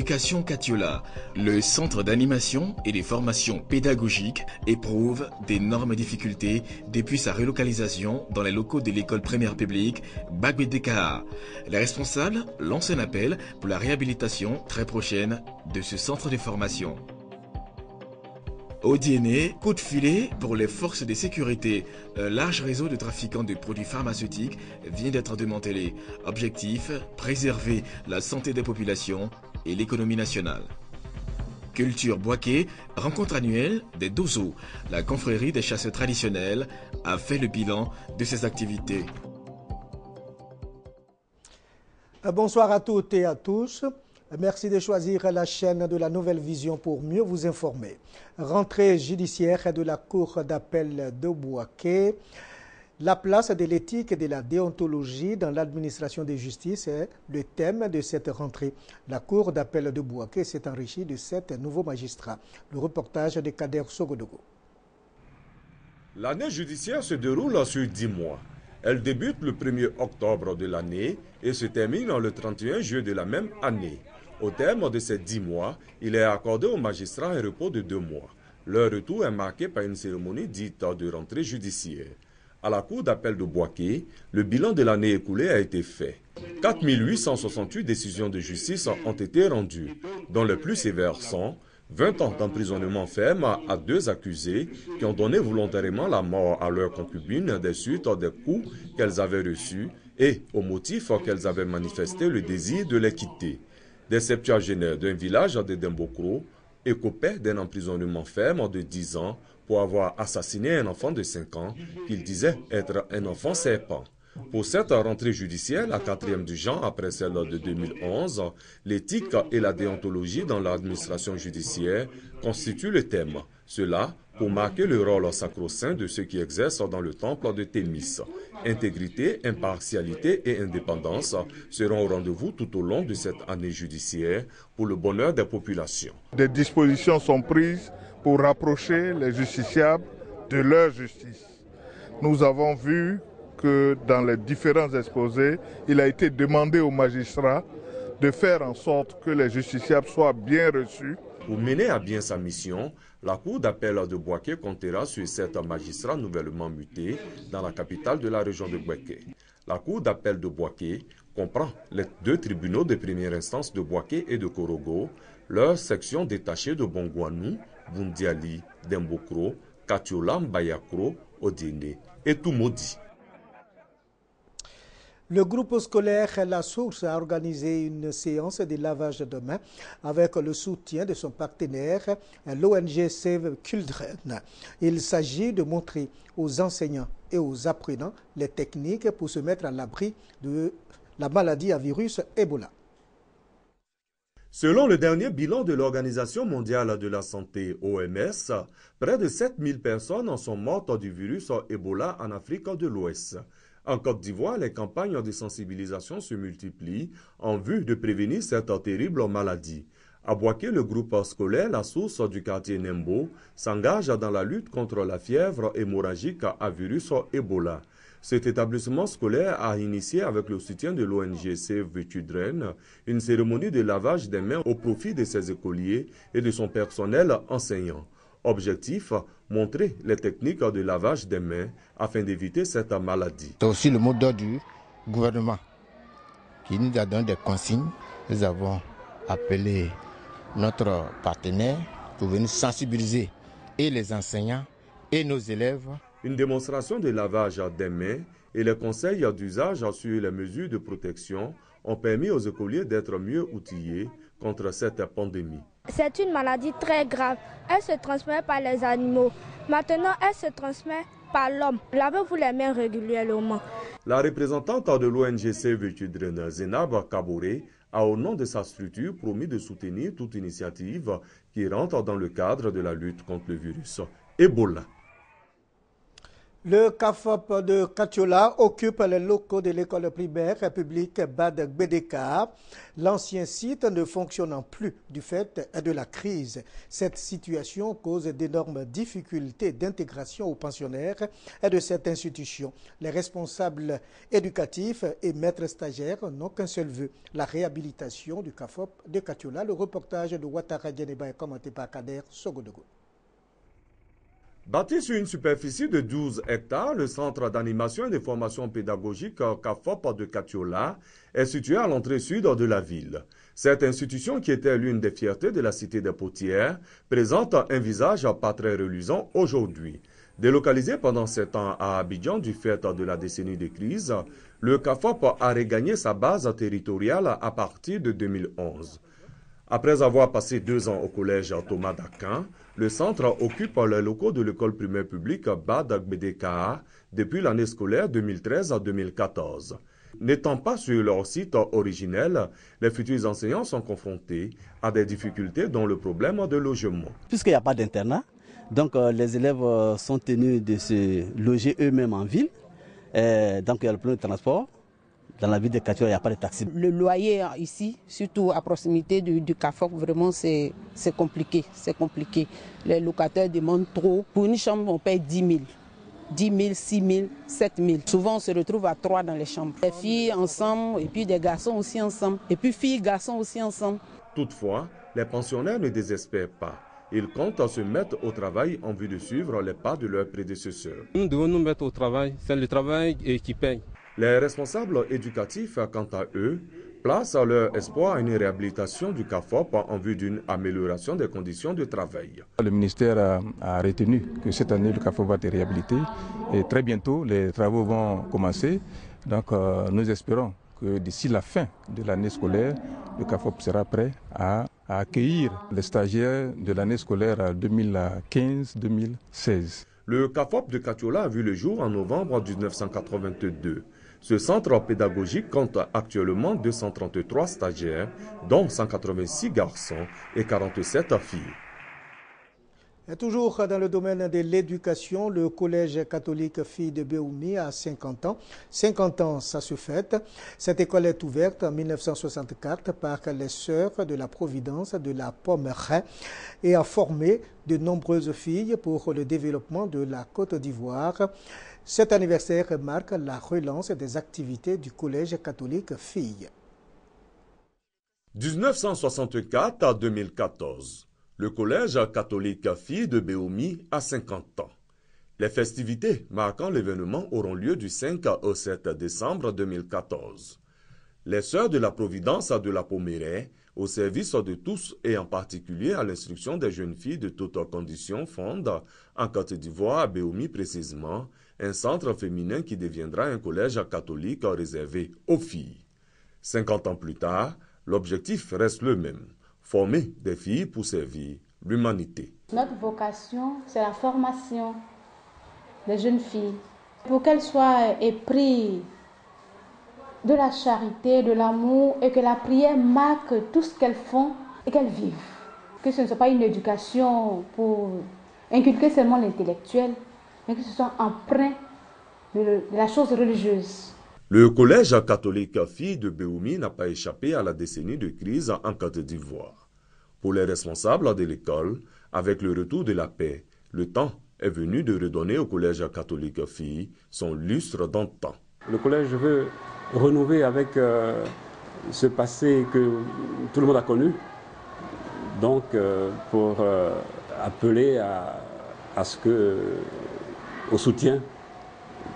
Éducation Katiola, le centre d'animation et des formations pédagogiques, éprouve d'énormes difficultés depuis sa relocalisation dans les locaux de l'école primaire publique Bagbedeka. Les responsables lancent un appel pour la réhabilitation très prochaine de ce centre de formation. Au DNA, coup de filet pour les forces de sécurité. Un large réseau de trafiquants de produits pharmaceutiques vient d'être démantelé. Objectif, préserver la santé des populations et l'économie nationale. Culture Boaké, rencontre annuelle des Dozo. La confrérie des chasseurs traditionnels a fait le bilan de ses activités. Bonsoir à toutes et à tous. Merci de choisir la chaîne de la Nouvelle Vision pour mieux vous informer. Rentrée judiciaire de la Cour d'appel de Boaké. La place de l'éthique et de la déontologie dans l'administration de justice est le thème de cette rentrée. La Cour d'appel de Boaké s'est enrichie de 7 nouveaux magistrats. Le reportage de Kader Sogodogo. L'année judiciaire se déroule sur 10 mois. Elle débute le 1er octobre de l'année et se termine le 31 juillet de la même année. Au terme de ces 10 mois, il est accordé aux magistrats un repos de 2 mois. Leur retour est marqué par une cérémonie dite de rentrée judiciaire. À la Cour d'appel de Boaké, le bilan de l'année écoulée a été fait. 4 868 décisions de justice ont été rendues, dont les plus sévères sont 20 ans d'emprisonnement ferme à 2 accusés qui ont donné volontairement la mort à leur concubine des suites des coups qu'elles avaient reçus et au motif qu'elles avaient manifesté le désir de les quitter. Des septuagénaires d'un village de Dembokro écopaient d'un emprisonnement ferme de 10 ans pour avoir assassiné un enfant de 5 ans qu'ils disaient être un enfant serpent. Pour cette rentrée judiciaire, la 4e du genre après celle de 2011, l'éthique et la déontologie dans l'administration judiciaire constituent le thème. Cela pour marquer le rôle sacro-saint de ceux qui exercent dans le temple de Thémis. Intégrité, impartialité et indépendance seront au rendez-vous tout au long de cette année judiciaire pour le bonheur des populations. Des dispositions sont prises pour rapprocher les justiciables de leur justice. Nous avons vu que dans les différents exposés, il a été demandé aux magistrats de faire en sorte que les justiciables soient bien reçus. Pour mener à bien sa mission, la Cour d'appel de Boaké comptera sur 7 magistrats nouvellement mutés dans la capitale de la région de Boaké. La Cour d'appel de Boaké comprend les 2 tribunaux de première instance de Boaké et de Korogo, leurs sections détachées de Bongouanou, Bundiali, Dembokro, Katiola, Mbayakro, Odine et Toumodi. Le groupe scolaire La Source a organisé une séance de lavage de mains avec le soutien de son partenaire, l'ONG Save Children. Il s'agit de montrer aux enseignants et aux apprenants les techniques pour se mettre à l'abri de la maladie à virus Ebola. Selon le dernier bilan de l'Organisation mondiale de la santé, OMS, près de 7000 personnes sont mortes du virus Ebola en Afrique de l'Ouest. En Côte d'Ivoire, les campagnes de sensibilisation se multiplient en vue de prévenir cette terrible maladie. À Boaké, le groupe scolaire La Source du quartier Nembo s'engage dans la lutte contre la fièvre hémorragique à virus Ebola. Cet établissement scolaire a initié avec le soutien de l'ONG Save Children une cérémonie de lavage des mains au profit de ses écoliers et de son personnel enseignant. Objectif, montrer les techniques de lavage des mains afin d'éviter cette maladie. C'est aussi le mot d'ordre du gouvernement qui nous a donné des consignes. Nous avons appelé notre partenaire pour venir sensibiliser et les enseignants et nos élèves. Une démonstration de lavage des mains et les conseils d'usage sur les mesures de protection ont permis aux écoliers d'être mieux outillés contre cette pandémie. C'est une maladie très grave. Elle se transmet par les animaux. Maintenant, elle se transmet par l'homme. Lavez-vous les mains régulièrement. La représentante de l'ONG Save Children, Zenab Kabouré, a au nom de sa structure promis de soutenir toute initiative qui rentre dans le cadre de la lutte contre le virus Ebola. Le CAFOP de Katiola occupe les locaux de l'école primaire publique Bad Gbedeka. L'ancien site ne fonctionnant plus du fait de la crise. Cette situation cause d'énormes difficultés d'intégration aux pensionnaires de cette institution. Les responsables éducatifs et maîtres stagiaires n'ont qu'un seul vœu, la réhabilitation du CAFOP de Katiola. Le reportage de Ouattara Djeneba est commenté par Kader Sogodogo. Bâti sur une superficie de 12 hectares, le centre d'animation et de formation pédagogique CAFOP de Katiola est situé à l'entrée sud de la ville. Cette institution, qui était l'une des fiertés de la cité des Potières, présente un visage pas très reluisant aujourd'hui. Délocalisé pendant 7 ans à Abidjan du fait de la décennie de crise, le CAFOP a regagné sa base territoriale à partir de 2011. Après avoir passé 2 ans au collège Thomas d'Aquin, le centre occupe les locaux de l'école primaire publique Bad Gbedeka depuis l'année scolaire 2013-2014. N'étant pas sur leur site originel, les futurs enseignants sont confrontés à des difficultés dont le problème de logement. Puisqu'il n'y a pas d'internat, donc les élèves sont tenus de se loger eux-mêmes en ville. Donc il y a le problème de transport. Dans la ville de Katiola, il n'y a pas de taxi. Le loyer ici, surtout à proximité du CAFOP, vraiment c'est compliqué. C'est compliqué. Les locataires demandent trop. Pour une chambre, on paye 10 000. 10 000, 6 000, 7 000. Souvent, on se retrouve à 3 dans les chambres. Les filles ensemble, et puis des garçons aussi ensemble. Et puis filles, garçons aussi ensemble. Toutefois, les pensionnaires ne désespèrent pas. Ils comptent se mettre au travail en vue de suivre les pas de leurs prédécesseurs. Nous devons nous mettre au travail. C'est le travail qui paye. Les responsables éducatifs, quant à eux, placent leur espoir à une réhabilitation du CAFOP en vue d'une amélioration des conditions de travail. Le ministère a retenu que cette année, le CAFOP va être réhabilité et très bientôt, les travaux vont commencer. Donc, nous espérons que d'ici la fin de l'année scolaire, le CAFOP sera prêt à accueillir les stagiaires de l'année scolaire 2015-2016. Le CAFOP de Katiola a vu le jour en novembre 1982. Ce centre pédagogique compte actuellement 233 stagiaires, dont 186 garçons et 47 filles. Et toujours dans le domaine de l'éducation, le collège catholique Filles de Béoumi a 50 ans. 50 ans, ça se fête. Cette école est ouverte en 1964 par les Sœurs de la Providence de la Pommeraye et a formé de nombreuses filles pour le développement de la Côte d'Ivoire. Cet anniversaire marque la relance des activités du collège catholique Filles. 1964 à 2014. Le collège catholique Filles de Béoumi a 50 ans. Les festivités marquant l'événement auront lieu du 5 au 7 décembre 2014. Les Sœurs de la Providence de la Pommeraye, au service de tous et en particulier à l'instruction des jeunes filles de toutes conditions, fondent, en Côte d'Ivoire, à Béoumi précisément, un centre féminin qui deviendra un collège catholique réservé aux filles. 50 ans plus tard, l'objectif reste le même. Former des filles pour servir l'humanité. Notre vocation, c'est la formation des jeunes filles pour qu'elles soient épris de la charité, de l'amour et que la prière marque tout ce qu'elles font et qu'elles vivent. Que ce ne soit pas une éducation pour inculquer seulement l'intellectuel, mais que ce soit empreint de la chose religieuse. Le collège catholique Filles de Béoumi n'a pas échappé à la décennie de crise en Côte d'Ivoire. Pour les responsables de l'école, avec le retour de la paix, le temps est venu de redonner au collège catholique Filles son lustre d'antan. Le collège veut renouveler avec ce passé que tout le monde a connu, donc pour appeler au soutien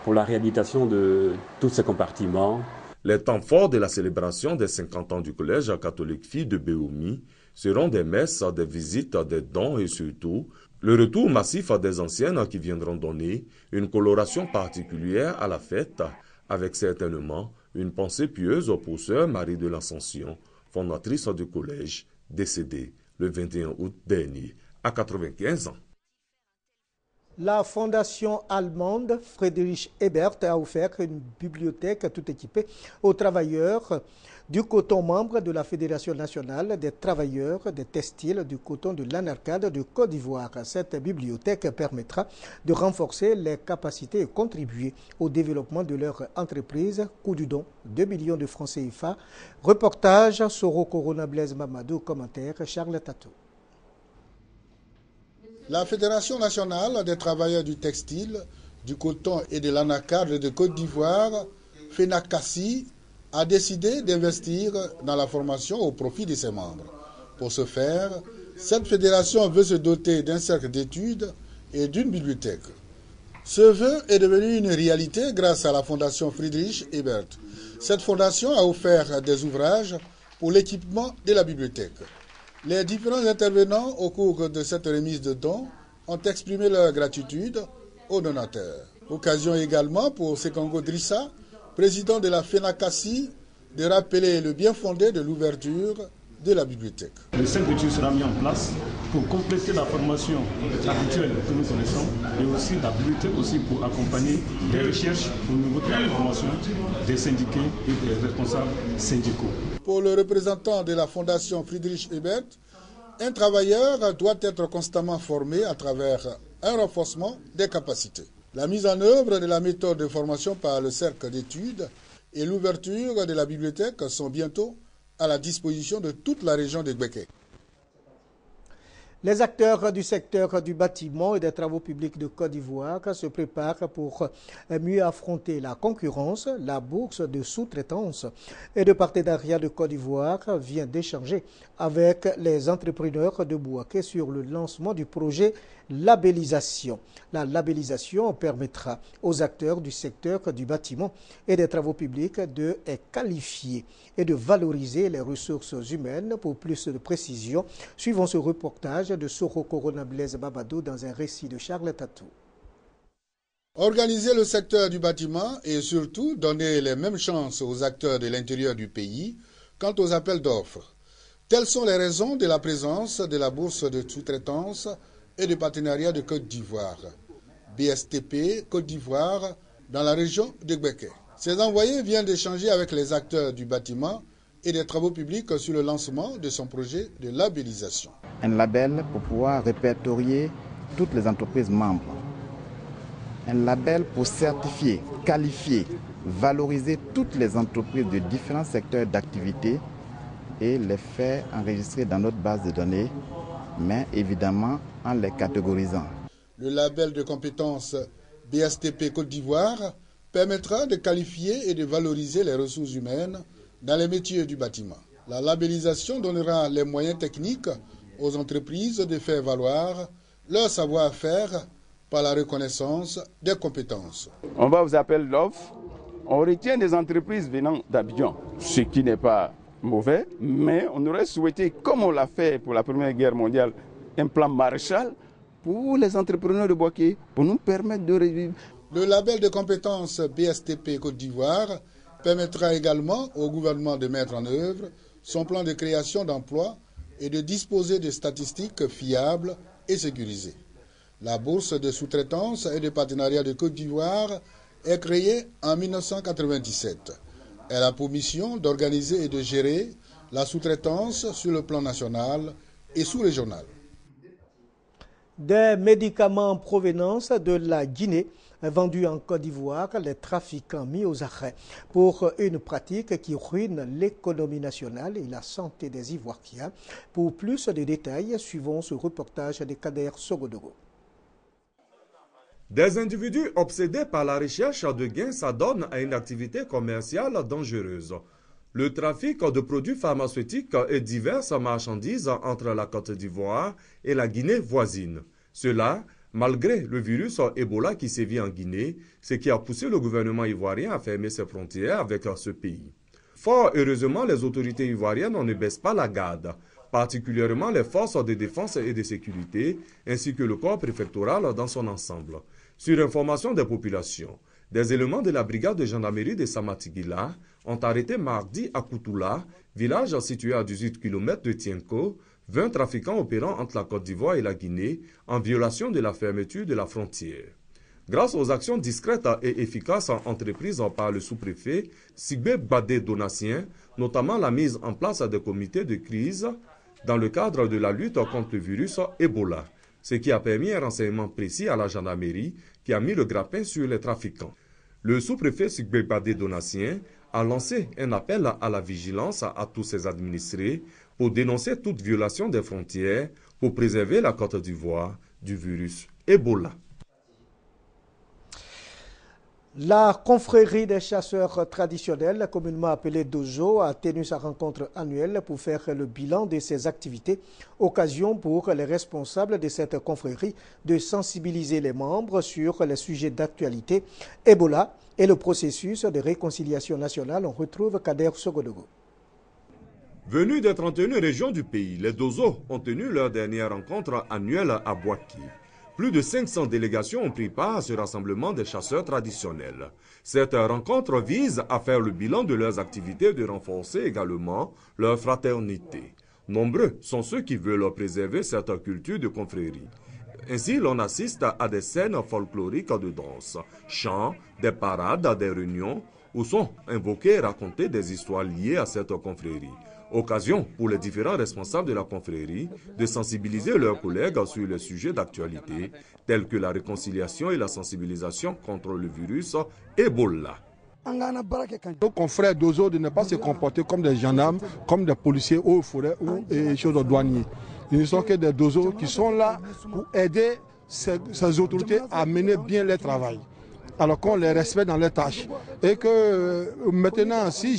pour la réhabilitation de tous ces compartiments. Les temps forts de la célébration des 50 ans du collège catholique Filles de Béoumi seront des messes, des visites, des dons et surtout le retour massif des anciennes qui viendront donner une coloration particulière à la fête, avec certainement une pensée pieuse pour Sœur Marie de l'Ascension, fondatrice du collège, décédée le 21 août dernier à 95 ans. La fondation allemande Friedrich Ebert a offert une bibliothèque tout équipée aux travailleurs du coton, membres de la Fédération nationale des travailleurs des textiles du coton de l'Anarcade de Côte d'Ivoire. Cette bibliothèque permettra de renforcer les capacités et contribuer au développement de leur entreprise. Coût du don, 2 millions de francs CFA. Reportage Soro Corona Blaise Mamadou, commentaire Charles Tatou. La Fédération nationale des travailleurs du textile, du coton et de l'Anarcade de Côte d'Ivoire, FENACASI, a décidé d'investir dans la formation au profit de ses membres. Pour ce faire, cette fédération veut se doter d'un cercle d'études et d'une bibliothèque. Ce vœu est devenu une réalité grâce à la fondation Friedrich Ebert. Cette fondation a offert des ouvrages pour l'équipement de la bibliothèque. Les différents intervenants au cours de cette remise de dons ont exprimé leur gratitude aux donateurs. Occasion également pour Sekongo Drissa, président de la FENACASI, de rappeler le bien fondé de l'ouverture de la bibliothèque. Le cercle d'études sera mis en place pour compléter la formation habituelle que nous connaissons et aussi la bibliothèque aussi pour accompagner les recherches au niveau de la formation des syndiqués et des responsables syndicaux. Pour le représentant de la fondation Friedrich Ebert, un travailleur doit être constamment formé à travers un renforcement des capacités. La mise en œuvre de la méthode de formation par le cercle d'études et l'ouverture de la bibliothèque sont bientôt à la disposition de toute la région de Gbeke. Les acteurs du secteur du bâtiment et des travaux publics de Côte d'Ivoire se préparent pour mieux affronter la concurrence. La bourse de sous-traitance et de partenariat de Côte d'Ivoire vient d'échanger avec les entrepreneurs de Bouaké sur le lancement du projet labellisation. La labellisation permettra aux acteurs du secteur du bâtiment et des travaux publics de qualifier et de valoriser les ressources humaines. Pour plus de précision, suivons ce reportage de Soro Corona Blaise Babadou dans un récit de Charles Tatou. Organiser le secteur du bâtiment et surtout donner les mêmes chances aux acteurs de l'intérieur du pays quant aux appels d'offres. Telles sont les raisons de la présence de la bourse de sous-traitance et de partenariat de Côte d'Ivoire, BSTP Côte d'Ivoire, dans la région de Gbeke. Ces envoyés viennent d'échanger avec les acteurs du bâtiment et des travaux publics sur le lancement de son projet de labellisation. Un label pour pouvoir répertorier toutes les entreprises membres. Un label pour certifier, qualifier, valoriser toutes les entreprises de différents secteurs d'activité et les faire enregistrer dans notre base de données, mais évidemment en les catégorisant. Le label de compétences BSTP Côte d'Ivoire permettra de qualifier et de valoriser les ressources humaines dans les métiers du bâtiment. La labellisation donnera les moyens techniques aux entreprises de faire valoir leur savoir-faire par la reconnaissance des compétences. On va vous appeler l'offre. On retient des entreprises venant d'Abidjan, ce qui n'est pas mauvais, mais on aurait souhaité, comme on l'a fait pour la Première Guerre mondiale, un plan Marshall pour les entrepreneurs de Bouaké, pour nous permettre de revivre. Le label de compétences BSTP Côte d'Ivoire permettra également au gouvernement de mettre en œuvre son plan de création d'emplois et de disposer de statistiques fiables et sécurisées. La bourse de sous-traitance et de partenariat de Côte d'Ivoire est créée en 1997. Elle a pour mission d'organiser et de gérer la sous-traitance sur le plan national et sous-régional. Des médicaments en provenance de la Guinée vendus en Côte d'Ivoire, les trafiquants mis aux arrêts pour une pratique qui ruine l'économie nationale et la santé des Ivoiriens. Pour plus de détails, suivons ce reportage de Kader Sogodoro. Des individus obsédés par la recherche de gains s'adonnent à une activité commerciale dangereuse. Le trafic de produits pharmaceutiques et diverses marchandises entre la Côte d'Ivoire et la Guinée voisine. Cela, malgré le virus Ebola qui sévit en Guinée, ce qui a poussé le gouvernement ivoirien à fermer ses frontières avec ce pays. Fort heureusement, les autorités ivoiriennes ne baissent pas la garde, particulièrement les forces de défense et de sécurité, ainsi que le corps préfectoral dans son ensemble. Sur information des populations, des éléments de la brigade de gendarmerie de Samatigila ont arrêté mardi à Koutoula, village situé à 18 km de Tienko, 20 trafiquants opérant entre la Côte d'Ivoire et la Guinée en violation de la fermeture de la frontière. Grâce aux actions discrètes et efficaces entreprises par le sous-préfet Sigbe Badé Donatien, notamment la mise en place des comités de crise dans le cadre de la lutte contre le virus Ebola, ce qui a permis un renseignement précis à la gendarmerie qui a mis le grappin sur les trafiquants. Le sous-préfet Sigbe Badé Donatien a lancé un appel à la vigilance à tous ses administrés pour dénoncer toute violation des frontières pour préserver la Côte d'Ivoire du virus Ebola. La confrérie des chasseurs traditionnels, communément appelée Dozo, a tenu sa rencontre annuelle pour faire le bilan de ses activités. Occasion pour les responsables de cette confrérie de sensibiliser les membres sur les sujets d'actualité, Ebola et le processus de réconciliation nationale. On retrouve Kader Sogodogo. Venus des 31 régions du pays, les Dozo ont tenu leur dernière rencontre annuelle à Bouaké. Plus de 500 délégations ont pris part à ce rassemblement des chasseurs traditionnels. Cette rencontre vise à faire le bilan de leurs activités et de renforcer également leur fraternité. Nombreux sont ceux qui veulent préserver cette culture de confrérie. Ainsi, l'on assiste à des scènes folkloriques de danse, chants, des parades, des réunions, où sont invoquées et racontées des histoires liées à cette confrérie. Occasion pour les différents responsables de la confrérie de sensibiliser leurs collègues sur les sujets d'actualité tels que la réconciliation et la sensibilisation contre le virus Ebola. Nos confrères d'Ozo de ne pas se comporter comme des gendarmes, comme des policiers aux forêts ou des choses douaniers. Ils ne sont que des Dozo qui sont là pour aider ces autorités à mener bien leur travail, alors qu'on les respecte dans leurs tâches. Et que maintenant, si